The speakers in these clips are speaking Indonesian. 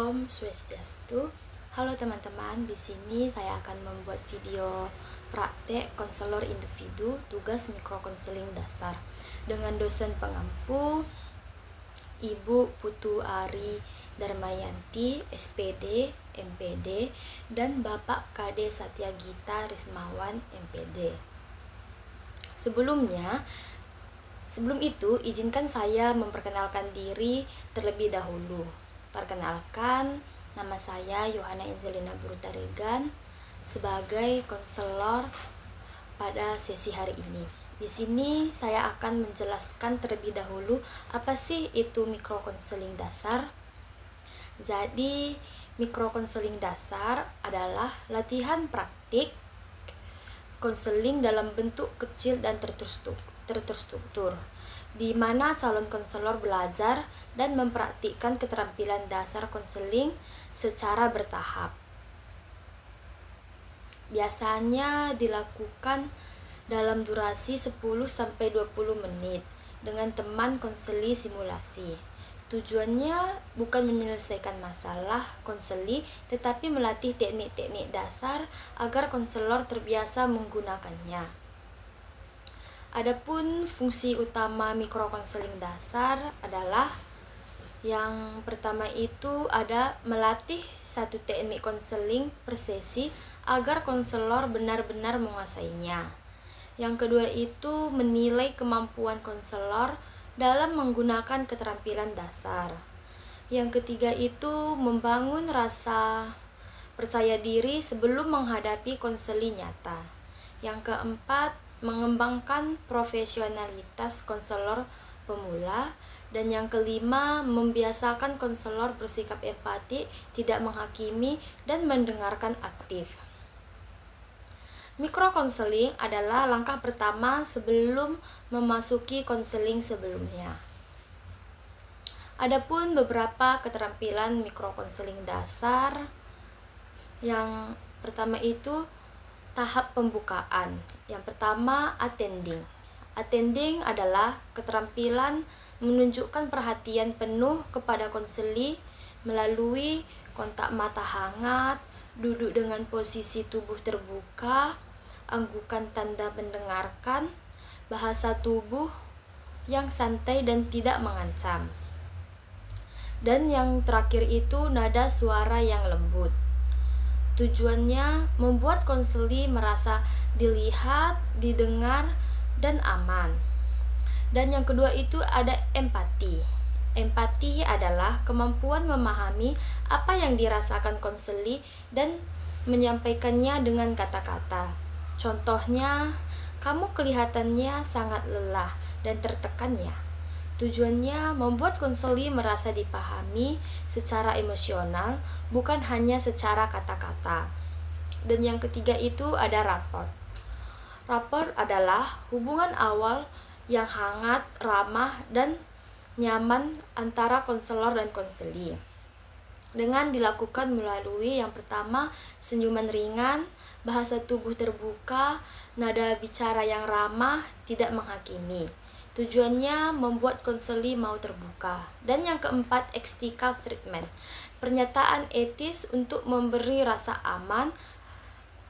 Om Swastiastu. Halo teman-teman, di sini saya akan membuat video praktek konselor individu tugas mikrokonseling dasar dengan dosen pengampu Ibu Putu Ari Darmayanti, SPD, MPD, dan Bapak KD Satyagita Rismawan, MPD. Sebelum itu, izinkan saya memperkenalkan diri terlebih dahulu. Perkenalkan, nama saya Yohana Angelina Brutaregan sebagai konselor pada sesi hari ini. Di sini saya akan menjelaskan terlebih dahulu apa sih itu mikrokonseling dasar. Jadi, mikrokonseling dasar adalah latihan praktik konseling dalam bentuk kecil dan terstruktur, di mana calon konselor belajar dan mempraktikkan keterampilan dasar konseling secara bertahap. Biasanya dilakukan dalam durasi 10-20 menit dengan teman konseli simulasi. Tujuannya bukan menyelesaikan masalah konseli, tetapi melatih teknik-teknik dasar agar konselor terbiasa menggunakannya. Adapun fungsi utama mikrokonseling dasar adalah yang pertama itu ada melatih satu teknik konseling per sesi agar konselor benar-benar menguasainya. Yang kedua itu menilai kemampuan konselor dalam menggunakan keterampilan dasar. Yang ketiga itu membangun rasa percaya diri sebelum menghadapi konseli nyata. Yang keempat, mengembangkan profesionalitas konselor pemula. Dan yang kelima, membiasakan konselor bersikap empati, tidak menghakimi, dan mendengarkan aktif. Mikrokonseling adalah langkah pertama sebelum memasuki konseling sebelumnya. Adapun beberapa keterampilan mikrokonseling dasar. Yang pertama itu tahap pembukaan. Yang pertama, attending. Attending adalah keterampilan menunjukkan perhatian penuh kepada konseli melalui kontak mata hangat, duduk dengan posisi tubuh terbuka, anggukan tanda mendengarkan, bahasa tubuh yang santai dan tidak mengancam. Dan yang terakhir itu nada suara yang lembut. Tujuannya membuat konseli merasa dilihat, didengar, dan aman. Dan yang kedua itu ada empati. Empati adalah kemampuan memahami apa yang dirasakan konseli dan menyampaikannya dengan kata-kata. Contohnya, kamu kelihatannya sangat lelah dan tertekan ya. Tujuannya membuat konseli merasa dipahami secara emosional, bukan hanya secara kata-kata. Dan yang ketiga itu ada rapor. Rapor adalah hubungan awal yang hangat, ramah, dan nyaman antara konselor dan konseli. Dengan dilakukan melalui yang pertama, senyuman ringan, bahasa tubuh terbuka, nada bicara yang ramah, tidak menghakimi. Tujuannya membuat konseli mau terbuka. Dan yang keempat, ethical treatment. Pernyataan etis untuk memberi rasa aman,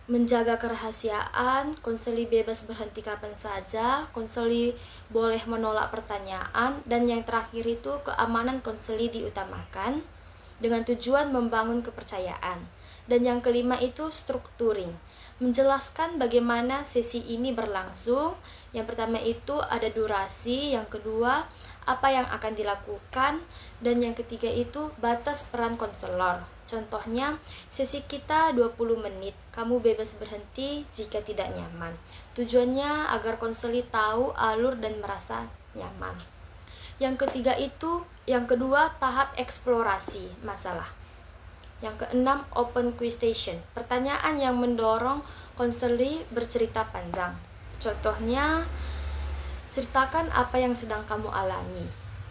menjaga kerahasiaan, konseli bebas berhenti kapan saja, konseli boleh menolak pertanyaan, dan yang terakhir itu keamanan konseli diutamakan dengan tujuan membangun kepercayaan. Dan yang kelima itu structuring, menjelaskan bagaimana sesi ini berlangsung. Yang pertama itu ada durasi, yang kedua apa yang akan dilakukan, dan yang ketiga itu batas peran konselor. Contohnya, sesi kita 20 menit, kamu bebas berhenti jika tidak nyaman. Tujuannya agar konseli tahu alur dan merasa nyaman. Yang ketiga itu, yang kedua tahap eksplorasi masalah. Yang keenam, open question, pertanyaan yang mendorong konseli bercerita panjang. Contohnya, ceritakan apa yang sedang kamu alami.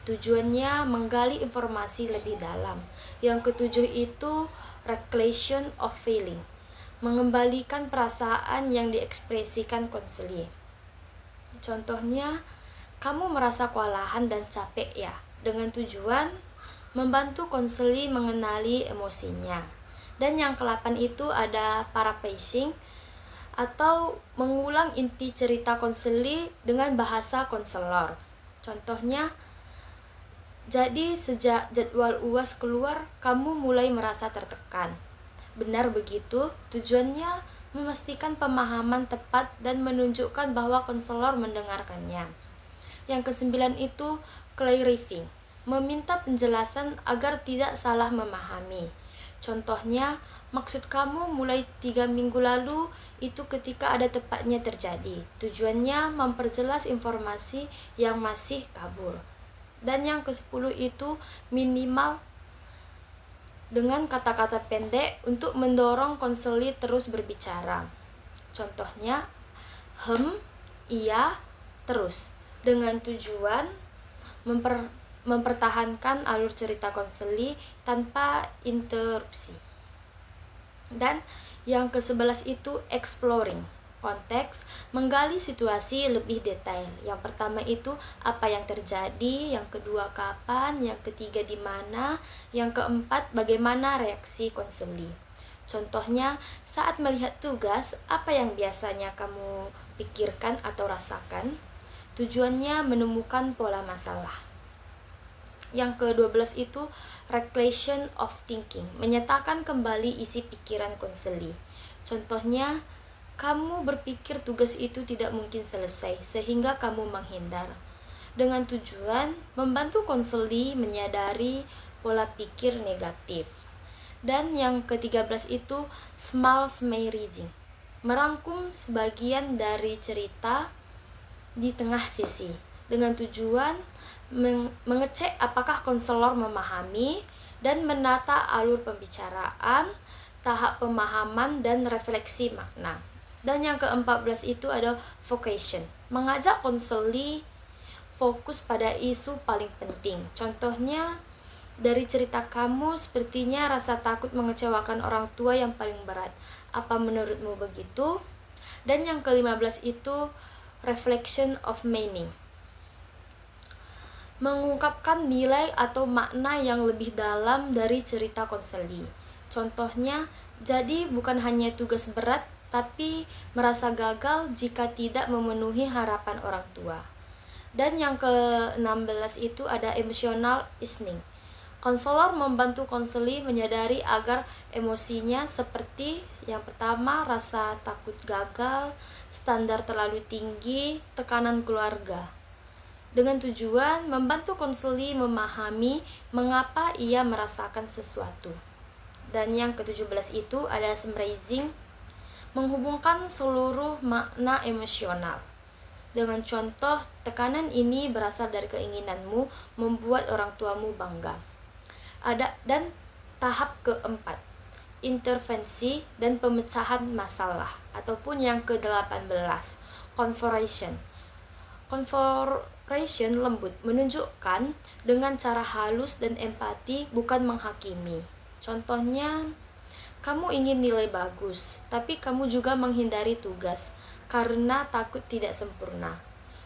Tujuannya menggali informasi lebih dalam. Yang ketujuh itu reclamation of feeling, mengembalikan perasaan yang diekspresikan konseli. Contohnya, kamu merasa kewalahan dan capek ya, dengan tujuan membantu konseli mengenali emosinya. Dan yang ke-8 itu ada paraphrasing atau mengulang inti cerita konseli dengan bahasa konselor. Contohnya, jadi sejak jadwal UAS keluar, kamu mulai merasa tertekan. Benar begitu, tujuannya memastikan pemahaman tepat dan menunjukkan bahwa konselor mendengarkannya. Yang ke-9 itu clarifying, meminta penjelasan agar tidak salah memahami. Contohnya, maksud kamu mulai 3 minggu lalu itu ketika ada tepatnya terjadi. Tujuannya memperjelas informasi yang masih kabur. Dan yang ke-10 itu minimal dengan kata-kata pendek untuk mendorong konseli terus berbicara. Contohnya, iya, terus. Dengan tujuan mempertahankan alur cerita konseli tanpa interupsi. Dan yang ke-11 itu exploring, konteks, menggali situasi lebih detail. Yang pertama itu apa yang terjadi, yang kedua kapan, yang ketiga di mana, yang keempat bagaimana reaksi konseli. Contohnya, saat melihat tugas, apa yang biasanya kamu pikirkan atau rasakan? Tujuannya menemukan pola masalah. Yang ke-12 itu recalculation of thinking, menyatakan kembali isi pikiran konseli. Contohnya, kamu berpikir tugas itu tidak mungkin selesai, sehingga kamu menghindar. Dengan tujuan membantu konseli menyadari pola pikir negatif. Dan yang ke-13 itu small summarizing, merangkum sebagian dari cerita di tengah sesi. Dengan tujuan mengecek apakah konselor memahami dan menata alur pembicaraan, tahap pemahaman, dan refleksi makna. Dan yang ke-14 itu ada vocation, mengajak konseli fokus pada isu paling penting. Contohnya, dari cerita kamu sepertinya rasa takut mengecewakan orang tua yang paling berat. Apa menurutmu begitu? Dan yang ke-15 itu reflection of meaning, mengungkapkan nilai atau makna yang lebih dalam dari cerita konseli. Contohnya, jadi bukan hanya tugas berat, tapi merasa gagal jika tidak memenuhi harapan orang tua. Dan yang ke-16 itu ada emotional listening. Konselor membantu konseli menyadari agar emosinya seperti yang pertama rasa takut gagal, standar terlalu tinggi, tekanan keluarga. Dengan tujuan membantu konseli memahami mengapa ia merasakan sesuatu. Dan yang ke-17 itu ada summarizing, menghubungkan seluruh makna emosional. Dengan contoh, tekanan ini berasal dari keinginanmu membuat orang tuamu bangga. Dan tahap keempat, intervensi dan pemecahan masalah, ataupun yang ke-18, confrontation. Confrontation lembut, menunjukkan dengan cara halus dan empati, bukan menghakimi. Contohnya, kamu ingin nilai bagus, tapi kamu juga menghindari tugas karena takut tidak sempurna.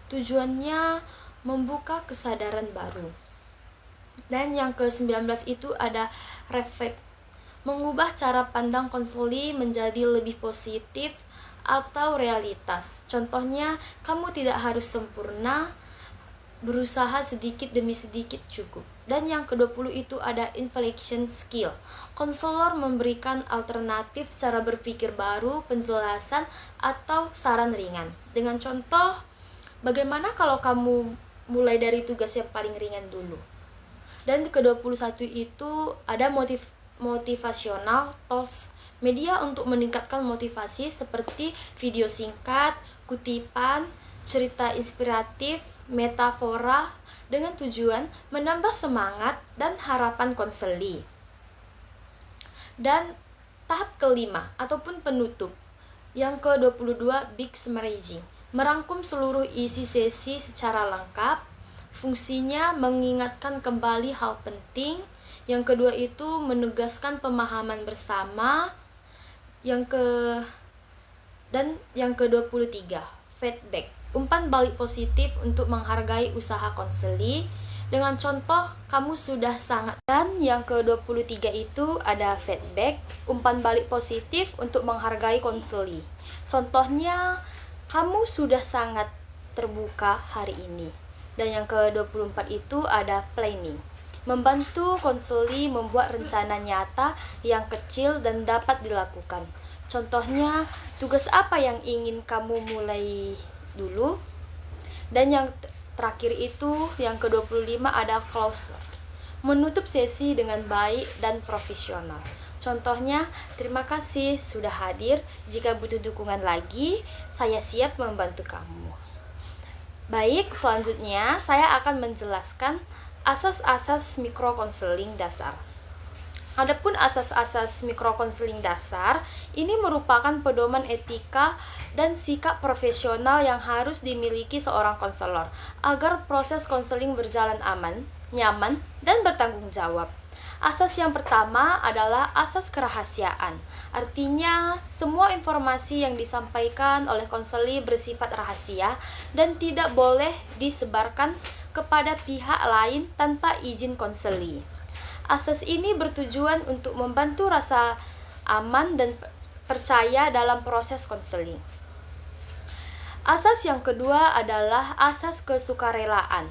Tujuannya membuka kesadaran baru. Dan yang ke-19 itu ada reflect, mengubah cara pandang konseli menjadi lebih positif atau realitas. Contohnya, kamu tidak harus sempurna, berusaha sedikit demi sedikit cukup. Dan yang ke-20 itu ada inflection skill. Konselor memberikan alternatif cara berpikir baru, penjelasan, atau saran ringan. Dengan contoh, bagaimana kalau kamu mulai dari tugas yang paling ringan dulu? Dan ke-21 itu ada motivational talks, media untuk meningkatkan motivasi seperti video singkat, kutipan, cerita inspiratif, metafora, dengan tujuan menambah semangat dan harapan konseli. Dan tahap kelima ataupun penutup, yang ke-22 big summarizing, merangkum seluruh isi sesi secara lengkap. Fungsinya mengingatkan kembali hal penting. Yang kedua itu menegaskan pemahaman bersama. Yang ke-23 feedback, umpan balik positif untuk menghargai usaha konseli. Dengan contoh, kamu sudah sangat. Dan yang ke-23 itu ada feedback, umpan balik positif untuk menghargai konseli. Contohnya, kamu sudah sangat terbuka hari ini. Dan yang ke-24 itu ada planning, membantu konseli membuat rencana nyata yang kecil dan dapat dilakukan. Contohnya, tugas apa yang ingin kamu mulai dulu? Dan yang terakhir itu, yang ke-25 ada closer, menutup sesi dengan baik dan profesional. Contohnya, terima kasih sudah hadir. Jika butuh dukungan lagi, saya siap membantu kamu. Baik, selanjutnya saya akan menjelaskan asas-asas mikrokonseling dasar. Adapun asas-asas mikrokonseling dasar, ini merupakan pedoman etika dan sikap profesional yang harus dimiliki seorang konselor agar proses konseling berjalan aman, nyaman, dan bertanggung jawab. Asas yang pertama adalah asas kerahasiaan. Artinya, semua informasi yang disampaikan oleh konseli bersifat rahasia dan tidak boleh disebarkan kepada pihak lain tanpa izin konseli. Asas ini bertujuan untuk membantu rasa aman dan percaya dalam proses konseling. Asas yang kedua adalah asas kesukarelaan.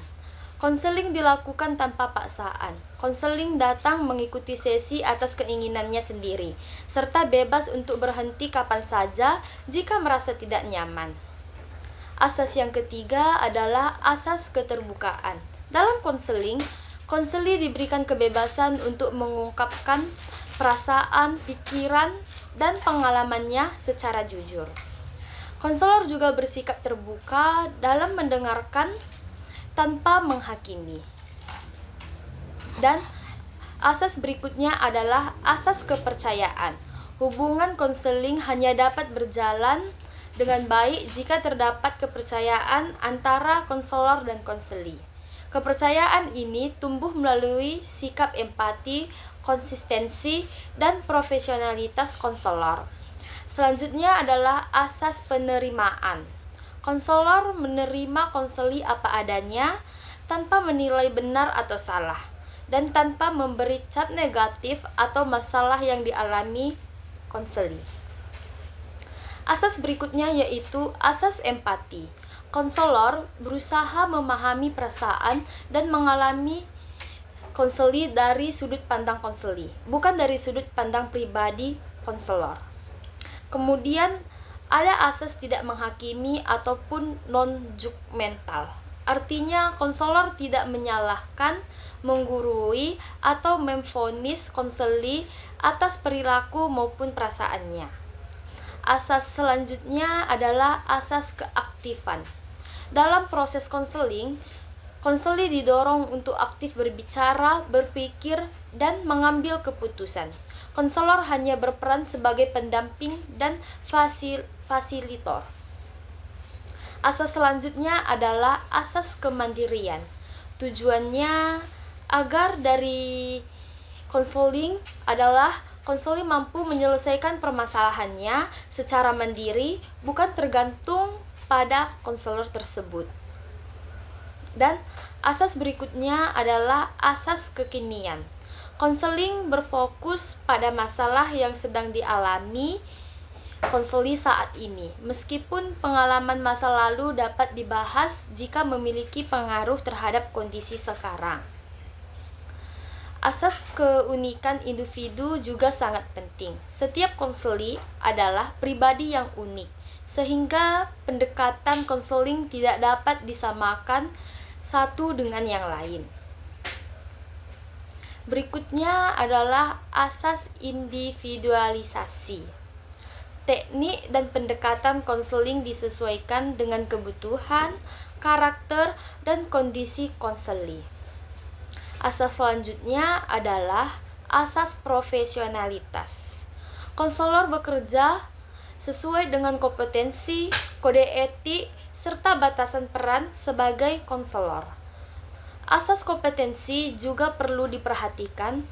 Konseling dilakukan tanpa paksaan. Konseling datang mengikuti sesi atas keinginannya sendiri, serta bebas untuk berhenti kapan saja jika merasa tidak nyaman. Asas yang ketiga adalah asas keterbukaan. Dalam konseling, konseli diberikan kebebasan untuk mengungkapkan perasaan, pikiran, dan pengalamannya secara jujur. Konselor juga bersikap terbuka dalam mendengarkan tanpa menghakimi. Dan asas berikutnya adalah asas kepercayaan. Hubungan konseling hanya dapat berjalan dengan baik jika terdapat kepercayaan antara konselor dan konseli. Kepercayaan ini tumbuh melalui sikap empati, konsistensi, dan profesionalitas konselor. Selanjutnya adalah asas penerimaan. Konselor menerima konseli apa adanya, tanpa menilai benar atau salah, dan tanpa memberi cap negatif atau masalah yang dialami konseli. Asas berikutnya yaitu asas empati. Konselor berusaha memahami perasaan dan mengalami konseli dari sudut pandang konseli, bukan dari sudut pandang pribadi konselor. Kemudian ada asas tidak menghakimi ataupun non-judgmental. Artinya konselor tidak menyalahkan, menggurui, atau memvonis konseli atas perilaku maupun perasaannya. Asas selanjutnya adalah asas keaktifan. Dalam proses konseling, konseli didorong untuk aktif berbicara, berpikir, dan mengambil keputusan. Konselor hanya berperan sebagai pendamping dan fasilitator. Asas selanjutnya adalah asas kemandirian. Tujuannya agar dari konseling adalah konseli mampu menyelesaikan permasalahannya secara mandiri, bukan tergantung pada konselor tersebut. Dan asas berikutnya adalah asas kekinian. Konseling berfokus pada masalah yang sedang dialami konseli saat ini, meskipun pengalaman masa lalu dapat dibahas jika memiliki pengaruh terhadap kondisi sekarang. Asas keunikan individu juga sangat penting. Setiap konseli adalah pribadi yang unik, sehingga pendekatan konseling tidak dapat disamakan satu dengan yang lain. Berikutnya adalah asas individualisasi. Teknik dan pendekatan konseling disesuaikan dengan kebutuhan, karakter, dan kondisi konseli. Asas selanjutnya adalah asas profesionalitas. Konselor bekerja sesuai dengan kompetensi, kode etik, serta batasan peran sebagai konselor. Asas kompetensi juga perlu diperhatikan.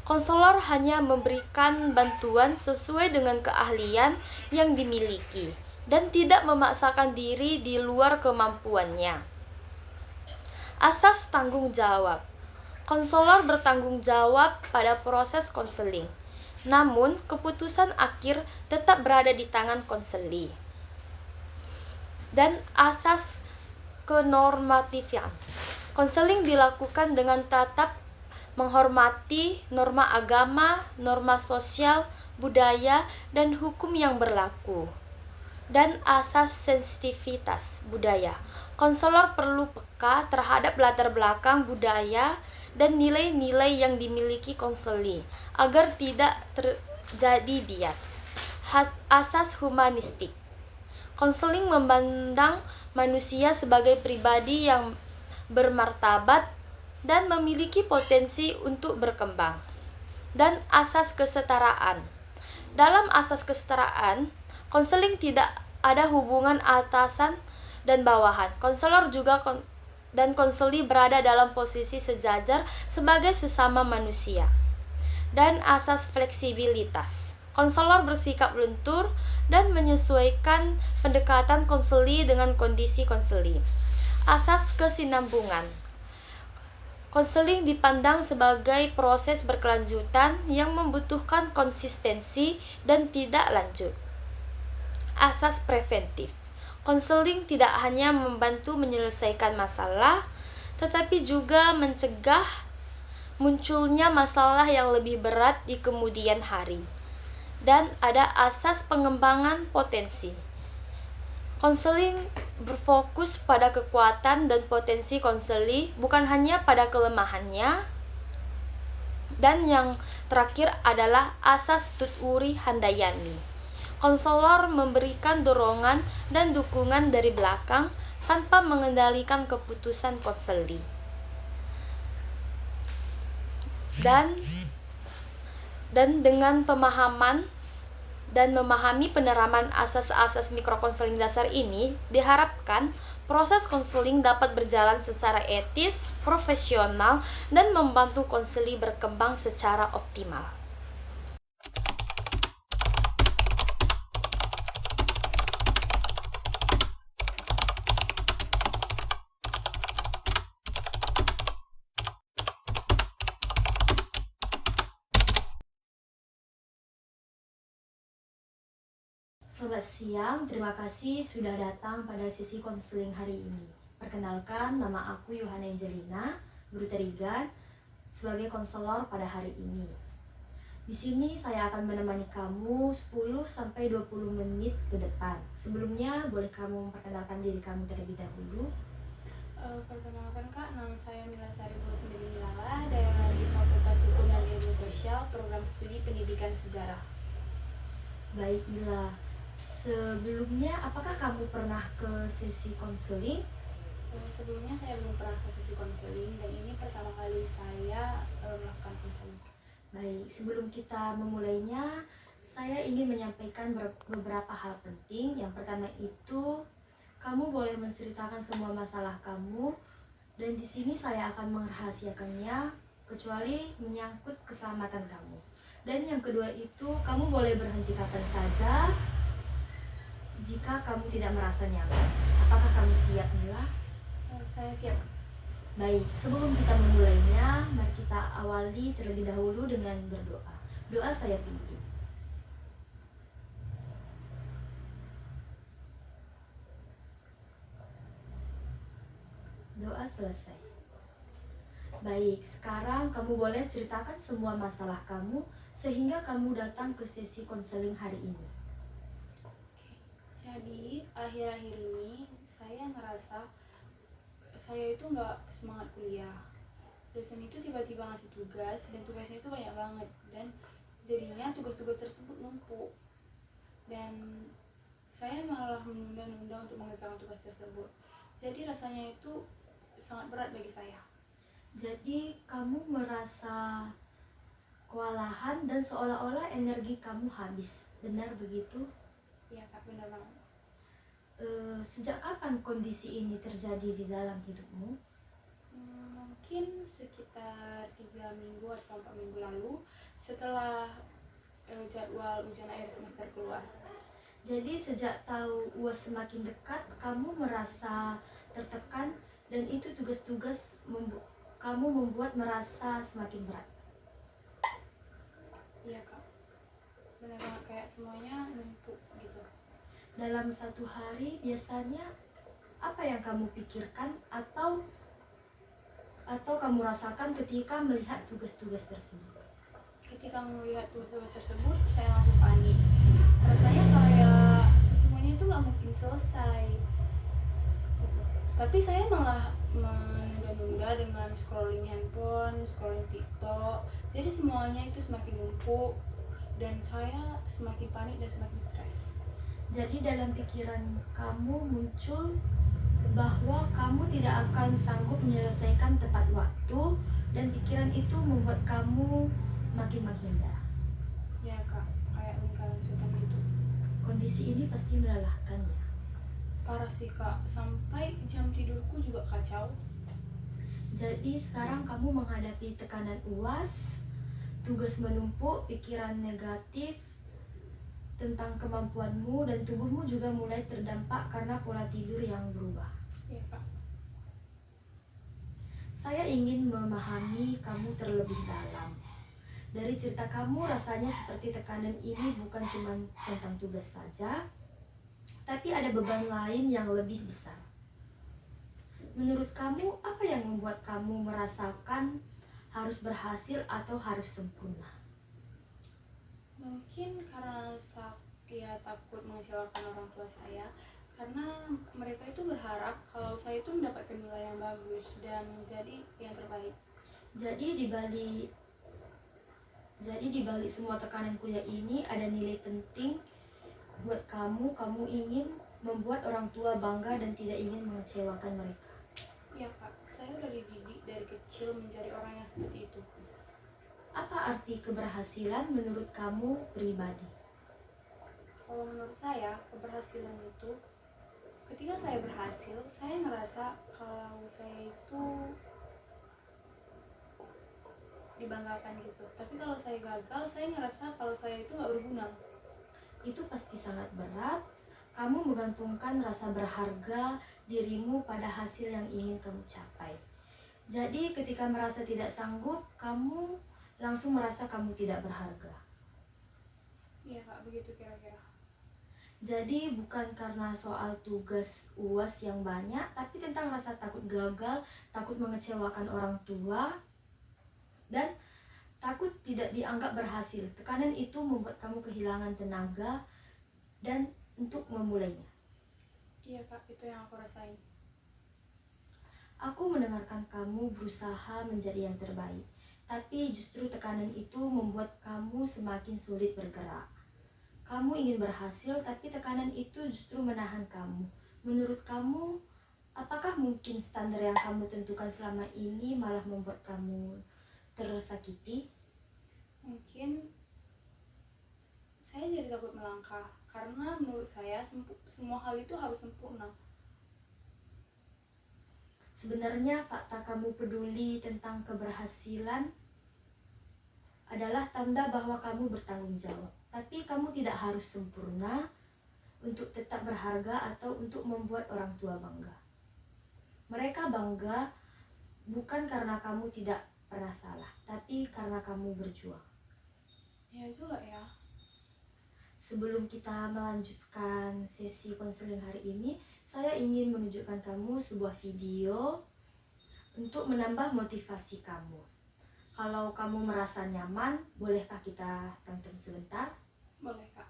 Konselor hanya memberikan bantuan sesuai dengan keahlian yang dimiliki dan tidak memaksakan diri di luar kemampuannya. Asas tanggung jawab. Konselor bertanggung jawab pada proses konseling. Namun, keputusan akhir tetap berada di tangan konseli. Dan asas kenormatifan. Konseling dilakukan dengan tetap menghormati norma agama, norma sosial, budaya, dan hukum yang berlaku. Dan asas sensitivitas budaya. Konselor perlu peka terhadap latar belakang budaya dan nilai-nilai yang dimiliki konseli agar tidak terjadi bias. Asas humanistik. Konseling memandang manusia sebagai pribadi yang bermartabat dan memiliki potensi untuk berkembang. Dan asas kesetaraan. Dalam asas kesetaraan, konseling tidak ada hubungan atasan dan bawahan. Konselor juga dan konseli berada dalam posisi sejajar sebagai sesama manusia. Dan asas fleksibilitas. Konselor bersikap lentur dan menyesuaikan pendekatan konseli dengan kondisi konseli. Asas kesinambungan. Konseling dipandang sebagai proses berkelanjutan yang membutuhkan konsistensi dan tidak lanjut. Asas preventif. Konseling tidak hanya membantu menyelesaikan masalah, tetapi juga mencegah munculnya masalah yang lebih berat di kemudian hari. Dan ada asas pengembangan potensi. Konseling berfokus pada kekuatan dan potensi konseli, bukan hanya pada kelemahannya. Dan yang terakhir adalah asas Tuturi Handayani. Konselor memberikan dorongan dan dukungan dari belakang tanpa mengendalikan keputusan konseli. Dan dengan pemahaman dan memahami penerapan asas-asas mikrokonseling dasar ini, diharapkan proses konseling dapat berjalan secara etis, profesional, dan membantu konseli berkembang secara optimal. Selamat siang, terima kasih sudah datang pada sesi konseling hari ini. Perkenalkan, nama aku Yohana Angelina, guru Terigan, sebagai konselor pada hari ini. Di sini saya akan menemani kamu 10-20 menit ke depan. Sebelumnya, boleh kamu memperkenalkan diri kamu terlebih dahulu? Perkenalkan Kak, nama saya Mila Sari Lala dari Fakultas Hukum dan Ilmu Sosial, Program Studi Pendidikan Sejarah. Baik Mila, sebelumnya apakah kamu pernah ke sesi konseling? Sebelumnya saya belum pernah ke sesi konseling dan ini pertama kali saya melakukan konseling. Baik, sebelum kita memulainya, saya ingin menyampaikan beberapa hal penting. Yang pertama itu, kamu boleh menceritakan semua masalah kamu, dan di sini saya akan merahasiakannya, kecuali menyangkut keselamatan kamu. Dan yang kedua itu, kamu boleh berhenti kapan saja jika kamu tidak merasa nyaman. Apakah kamu siap, Mila? Saya siap. Baik, sebelum kita memulainya, mari kita awali terlebih dahulu dengan berdoa. Doa saya pimpin. Doa selesai. Baik, sekarang kamu boleh ceritakan semua masalah kamu sehingga kamu datang ke sesi konseling hari ini. Jadi, akhir-akhir ini saya ngerasa saya itu nggak semangat kuliah. Dosen itu tiba-tiba ngasih tugas dan tugasnya itu banyak banget dan jadinya tugas-tugas tersebut numpuk dan saya malah menunda-nunda untuk mengerjakan tugas tersebut. Jadi rasanya itu sangat berat bagi saya. Jadi kamu merasa kewalahan dan seolah-olah energi kamu habis, benar begitu? Iya Kak, benar banget. Sejak kapan kondisi ini terjadi di dalam hidupmu? Mungkin sekitar 3 minggu atau 4 minggu lalu setelah jadwal ujian akhir semester keluar. Jadi sejak tahu UAS semakin dekat, kamu merasa tertekan Dan itu tugas-tugas kamu membuat merasa semakin berat. Iya kak, benar banget, kayak semuanya numpuk gitu. Dalam satu hari biasanya apa yang kamu pikirkan atau kamu rasakan ketika melihat tugas-tugas tersebut? Ketika melihat tugas-tugas tersebut, saya langsung panik. Rasanya kayak semuanya itu nggak mungkin selesai gitu. Tapi saya malah menunda-nunda dengan scrolling handphone, scrolling TikTok. Jadi semuanya itu semakin numpuk dan saya semakin panik dan semakin stres. Jadi dalam pikiran kamu muncul bahwa kamu tidak akan sanggup menyelesaikan tepat waktu, dan pikiran itu membuat kamu makin menghindar. Ya kak, kayak lingkaran setan gitu. Kondisi ini pasti melelahkan ya. Parah sih kak, sampai jam tidurku juga kacau. Jadi sekarang kamu menghadapi tekanan UAS, tugas menumpuk, pikiran negatif tentang kemampuanmu, dan tubuhmu juga mulai terdampak karena pola tidur yang berubah. Iya kak. Saya ingin memahami kamu terlebih dalam. Dari cerita kamu rasanya seperti tekanan ini bukan cuma tentang tugas saja, tapi ada beban lain yang lebih besar. Menurut kamu, apa yang membuat kamu merasakan harus berhasil atau harus sempurna? Mungkin karena saya takut mengecewakan orang tua saya, karena mereka itu berharap kalau saya itu mendapatkan nilai yang bagus dan menjadi yang terbaik. Jadi di balik semua tekanan kuliah ini ada nilai penting buat kamu. Kamu ingin membuat orang tua bangga dan tidak ingin mengecewakan mereka. Iya kak, saya udah dididik dari kecil menjadi orang yang seperti itu. Apa arti keberhasilan menurut kamu pribadi? Kalau menurut saya, keberhasilan itu ketika saya berhasil, saya ngerasa kalau saya itu dibanggakan gitu. Tapi kalau saya gagal, saya ngerasa kalau saya itu nggak berguna. Itu pasti sangat berat. Kamu menggantungkan rasa berharga dirimu pada hasil yang ingin kamu capai. Jadi ketika merasa tidak sanggup, kamu langsung merasa kamu tidak berharga. Iya kak, begitu kira-kira. Jadi bukan karena soal tugas UAS yang banyak, tapi tentang rasa takut gagal, takut mengecewakan orang tua, dan takut tidak dianggap berhasil. Tekanan itu membuat kamu kehilangan tenaga dan untuk memulainya. Iya kak, itu yang aku rasain. Aku mendengarkan kamu berusaha menjadi yang terbaik, tapi justru tekanan itu membuat kamu semakin sulit bergerak. Kamu ingin berhasil, tapi tekanan itu justru menahan kamu. Menurut kamu, apakah mungkin standar yang kamu tentukan selama ini malah membuat kamu tersakiti? Mungkin saya jadi takut melangkah karena menurut saya semua hal itu harus sempurna. Sebenarnya fakta kamu peduli tentang keberhasilan adalah tanda bahwa kamu bertanggung jawab. Tapi kamu tidak harus sempurna untuk tetap berharga atau untuk membuat orang tua bangga. Mereka bangga bukan karena kamu tidak pernah salah, tapi karena kamu berjuang. Ya juga ya. Sebelum kita melanjutkan sesi konseling hari ini, saya ingin menunjukkan kamu sebuah video untuk menambah motivasi kamu. Kalau kamu merasa nyaman, bolehkah kita tonton sebentar? Boleh kak.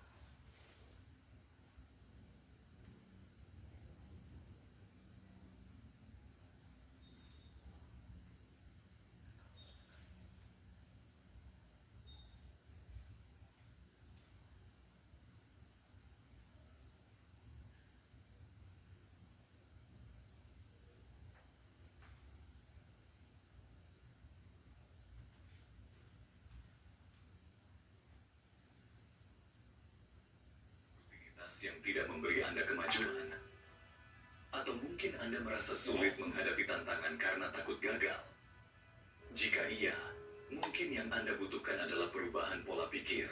Yang tidak memberi Anda kemajuan, atau mungkin Anda merasa sulit menghadapi tantangan karena takut gagal. Jika iya, mungkin yang Anda butuhkan adalah perubahan pola pikir.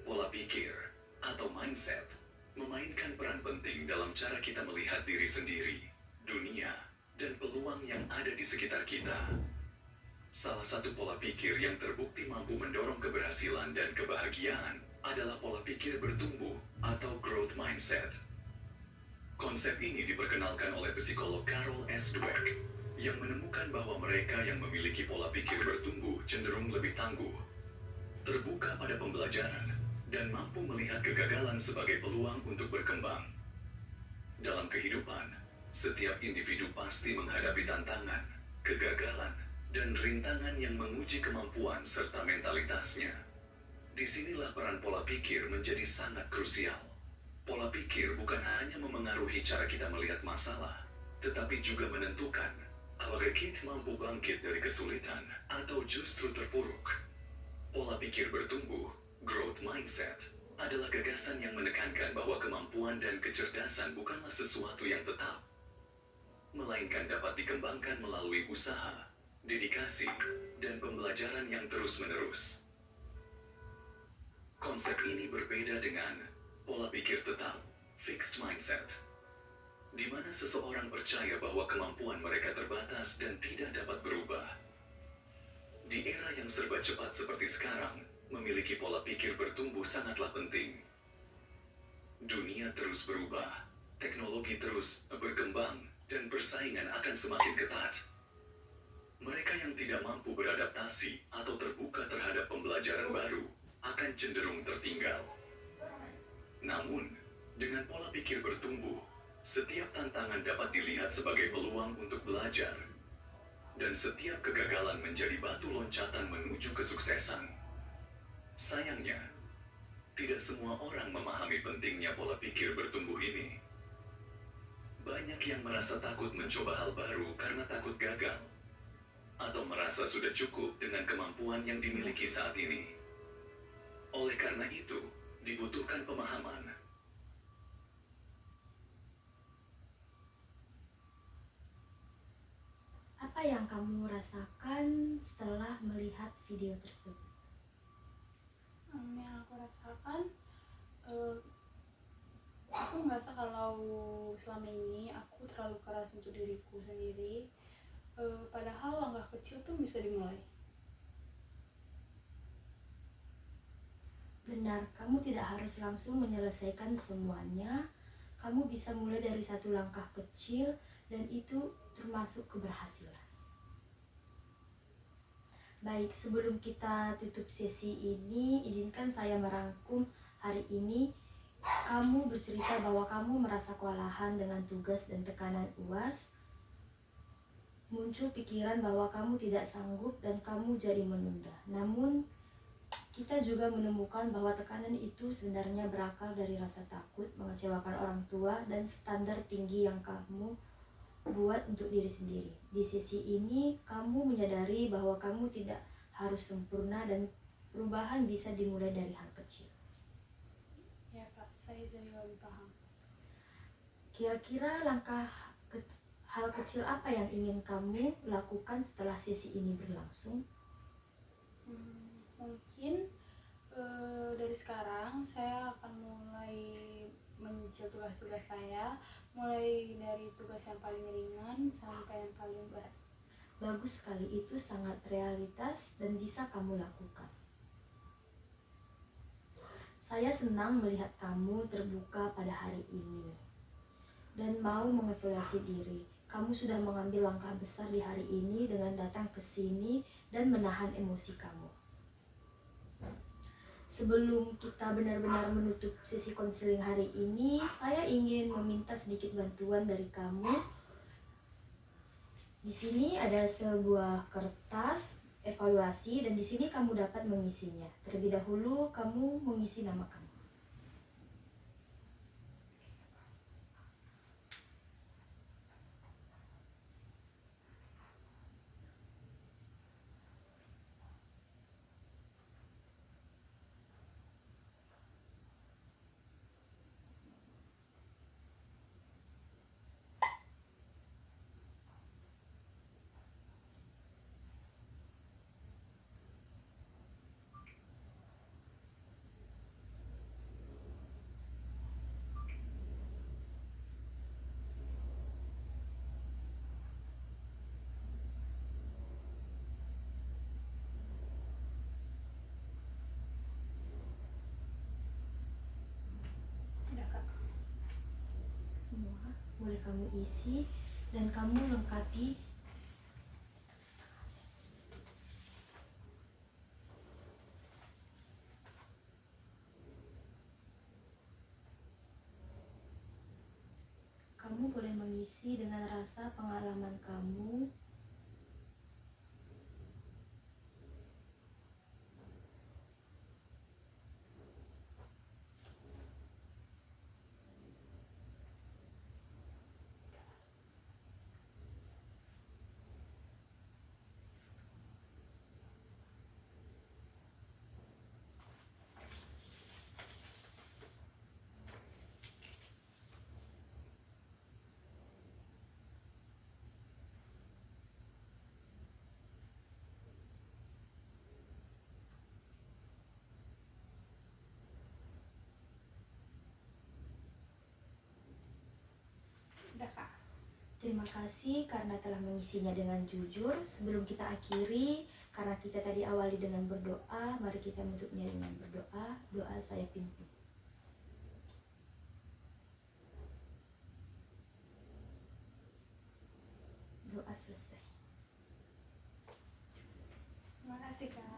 Pola pikir atau mindset memainkan peran penting dalam cara kita melihat diri sendiri dunia, dan peluang yang ada di sekitar kita. Salah satu pola pikir yang terbukti mampu mendorong keberhasilan dan kebahagiaan adalah pola pikir bertumbuh atau growth mindset. Konsep ini diperkenalkan oleh psikolog Carol S. Dweck yang menemukan bahwa mereka yang memiliki pola pikir bertumbuh cenderung lebih tangguh, terbuka pada pembelajaran, dan mampu melihat kegagalan sebagai peluang untuk berkembang. Dalam kehidupan, setiap individu pasti menghadapi tantangan, kegagalan, dan rintangan yang menguji kemampuan serta mentalitasnya. Disinilah peran pola pikir menjadi sangat krusial. Pola pikir bukan hanya memengaruhi cara kita melihat masalah, tetapi juga menentukan apakah kita mampu bangkit dari kesulitan atau justru terpuruk. Pola pikir bertumbuh, growth mindset, adalah gagasan yang menekankan bahwa kemampuan dan kecerdasan bukanlah sesuatu yang tetap, melainkan dapat dikembangkan melalui usaha, dedikasi, dan pembelajaran yang terus-menerus. Konsep ini berbeda dengan pola pikir tetap, fixed mindset, di mana seseorang percaya bahwa kemampuan mereka terbatas dan tidak dapat berubah. Di era yang serba cepat seperti sekarang, memiliki pola pikir bertumbuh sangatlah penting. Dunia terus berubah, teknologi terus berkembang, dan persaingan akan semakin ketat. Mereka yang tidak mampu beradaptasi atau terbuka terhadap pembelajaran baru akan cenderung tertinggal. Namun, dengan pola pikir bertumbuh, setiap tantangan dapat dilihat sebagai peluang untuk belajar, dan setiap kegagalan menjadi batu loncatan menuju kesuksesan. Sayangnya, tidak semua orang memahami pentingnya pola pikir bertumbuh ini. Banyak yang merasa takut mencoba hal baru karena takut gagal, atau merasa sudah cukup dengan kemampuan yang dimiliki saat ini. Oleh karena itu, dibutuhkan pemahaman. Apa yang kamu rasakan setelah melihat video tersebut? Yang aku rasakan, aku merasa kalau selama ini aku terlalu keras untuk diriku sendiri, padahal langkah kecil tuh bisa dimulai. Benar, kamu tidak harus langsung menyelesaikan semuanya. Kamu bisa mulai dari satu langkah kecil dan itu termasuk keberhasilan. Baik, sebelum kita tutup sesi ini, izinkan saya merangkum hari ini. Kamu bercerita bahwa kamu merasa kewalahan dengan tugas dan tekanan UAS. Muncul pikiran bahwa kamu tidak sanggup dan kamu jadi menunda. Namun, kita juga menemukan bahwa tekanan itu sebenarnya berakar dari rasa takut, mengecewakan orang tua, dan standar tinggi yang kamu buat untuk diri sendiri. Di sisi ini, kamu menyadari bahwa kamu tidak harus sempurna dan perubahan bisa dimulai dari hal kecil. Ya Kak, saya jadi lebih paham. Kira-kira hal kecil apa yang ingin kamu lakukan setelah sesi ini berlangsung? Mungkin dari sekarang saya akan mulai menyicil tugas-tugas saya, mulai dari tugas yang paling ringan sampai yang paling berat. Bagus sekali, itu sangat realitas dan bisa kamu lakukan. Saya senang melihat kamu terbuka pada hari ini dan mau mengevaluasi diri. Kamu sudah mengambil langkah besar di hari ini dengan datang ke sini dan menahan emosi kamu. Sebelum kita benar-benar menutup sesi konseling hari ini, saya ingin meminta sedikit bantuan dari kamu. Di sini ada sebuah kertas evaluasi dan di sini kamu dapat mengisinya. Terlebih dahulu kamu mengisi nama kamu. boleh kamu isi dan kamu lengkapi. Kamu boleh mengisi dengan rasa pengalaman kamu, Udah Kak. Terima kasih karena telah mengisinya dengan jujur. Sebelum kita akhiri, karena kita tadi awali dengan berdoa, mari kita menutupnya dengan berdoa. Doa saya pimpin. Doa selesai. Terima kasih Kak.